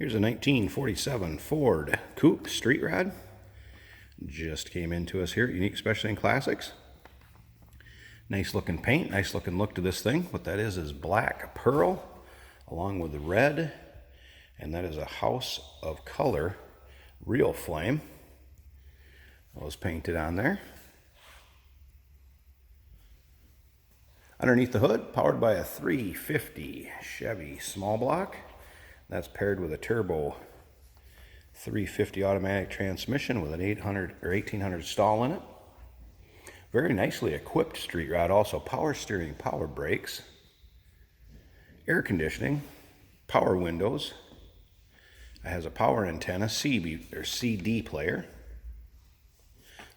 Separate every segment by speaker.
Speaker 1: Here's a 1947 Ford Coupe street rod. Just came into us here at Unique Specialty and Classics. Nice looking paint, nice looking look to this thing. What that is black pearl along with the red, and that is a House of Color real flame. That was painted on there. Underneath the hood, powered by a 350 Chevy small block. That's paired with a turbo 350 automatic transmission with an 800 or 1800 stall in it. Very nicely equipped street rod. Also power steering, power brakes, air conditioning, power windows. It has a power antenna, CD player,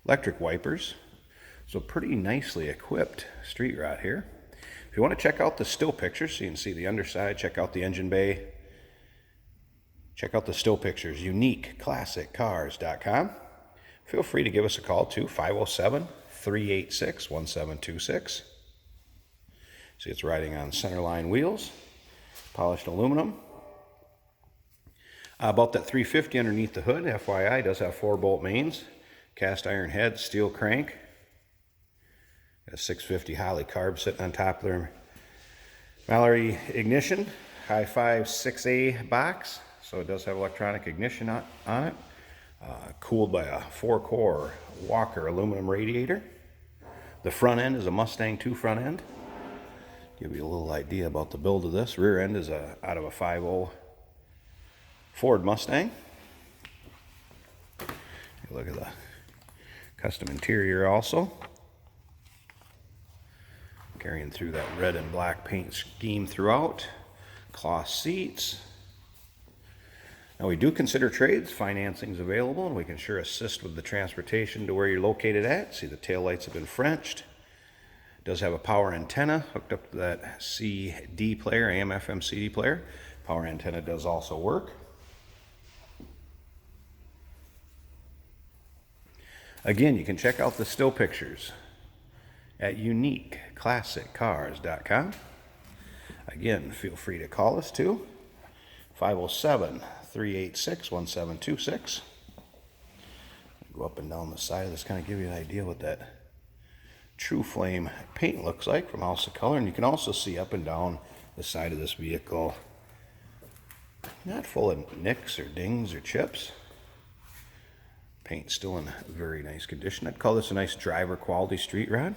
Speaker 1: electric wipers. So pretty nicely equipped street rod here. If you want to check out the still pictures so you can see the underside, check out the engine bay, check out the still pictures, uniqueclassiccars.com. Feel free to give us a call too, 507-386-1726. See, it's riding on centerline wheels, polished aluminum. About that 350 underneath the hood, FYI, does have 4-bolt mains, cast iron head, steel crank. Got a 650 Holley carb sitting on top of their Mallory ignition, high 5 6A box. So it does have electronic ignition on it. Cooled by a 4-core Walker aluminum radiator. The front end is a Mustang 2 front end. Give you a little idea about the build of this. Rear end is out of a 5.0 Ford Mustang. Look at the custom interior also. Carrying through that red and black paint scheme throughout. Cloth seats. Now we do consider trades. Financing is available, and we can sure assist with the transportation to where you're located at. See, the taillights have been Frenched. It does have a power antenna hooked up to that CD player, AM/FM CD player. Power antenna does also work. Again, you can check out the still pictures at uniqueclassiccars.com. Again, feel free to call us too, 507-386-1726. Go up and down the side of this, kind of give you an idea what that true flame paint looks like from House of Color. And you can also see up and down the side of this vehicle, not full of nicks or dings or chips. Paint's still in very nice condition. I'd call this a nice driver quality street rod.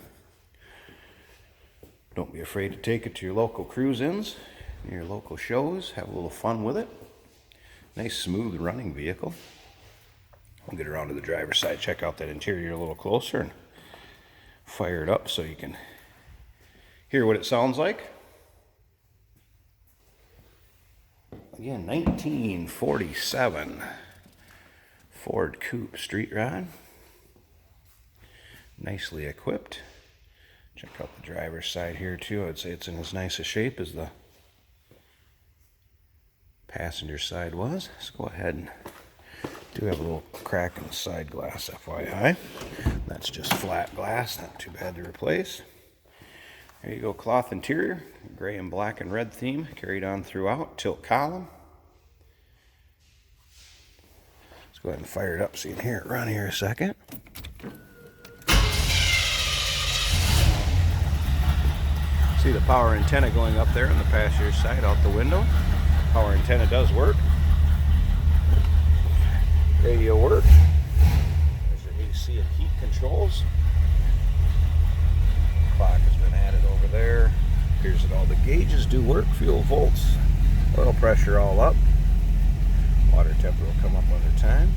Speaker 1: Don't be afraid to take it to your local cruise-ins, your local shows. Have a little fun with it. Nice smooth running vehicle. We'll get around to the driver's side, check out that interior a little closer, and fire it up so you can hear what it sounds like. Again, 1947 Ford Coupe street rod. Nicely equipped. Check out the driver's side here too. I'd say it's in as nice a shape as the passenger side was. Let's go ahead and do have a little crack in the side glass, FYI. That's just flat glass, not too bad to replace. There you go, cloth interior, gray and black and red theme carried on throughout. Tilt column. Let's go ahead and fire it up so you can hear it run here a second. See the power antenna going up there on the passenger side out the window. Power antenna does work. Radio works. There's your AC and heat controls. Clock has been added over there. Appears that all the gauges do work. Fuel volts, oil pressure all up. Water temperature will come up over time.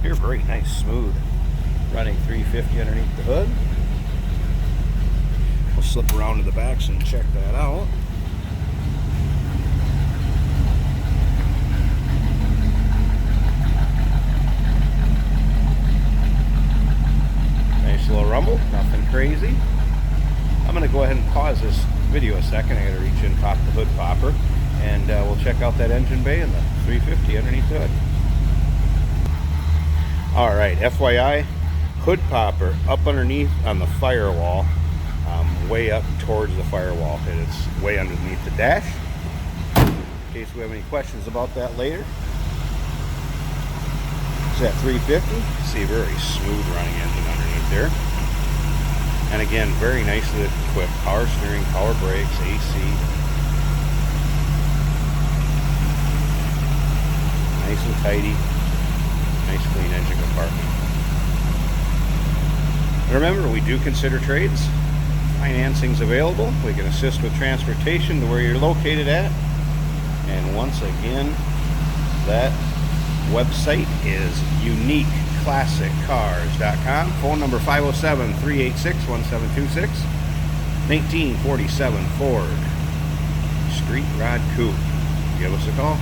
Speaker 1: Here, very nice, smooth running 350 underneath the hood. We'll slip around to the back and check that out. Nice little rumble, nothing crazy. I'm going to go ahead and pause this video a second. I got to reach in, pop the hood popper, and we'll check out that engine bay and the 350 underneath the hood. All right, FYI, hood popper up underneath on the firewall way up towards the firewall. It's way underneath the dash. In case we have any questions about that later. It's at 350. See, very smooth running engine underneath there. And again, very nicely equipped. Power steering, power brakes, AC. Nice and tidy. Nice clean engine compartment. Remember, we do consider trades. Financing's available. We can assist with transportation to where you're located at. And once again, that website is uniqueclassiccars.com. Phone number 507-386-1726. 1947 Ford Street Rod Coupe. Give us a call.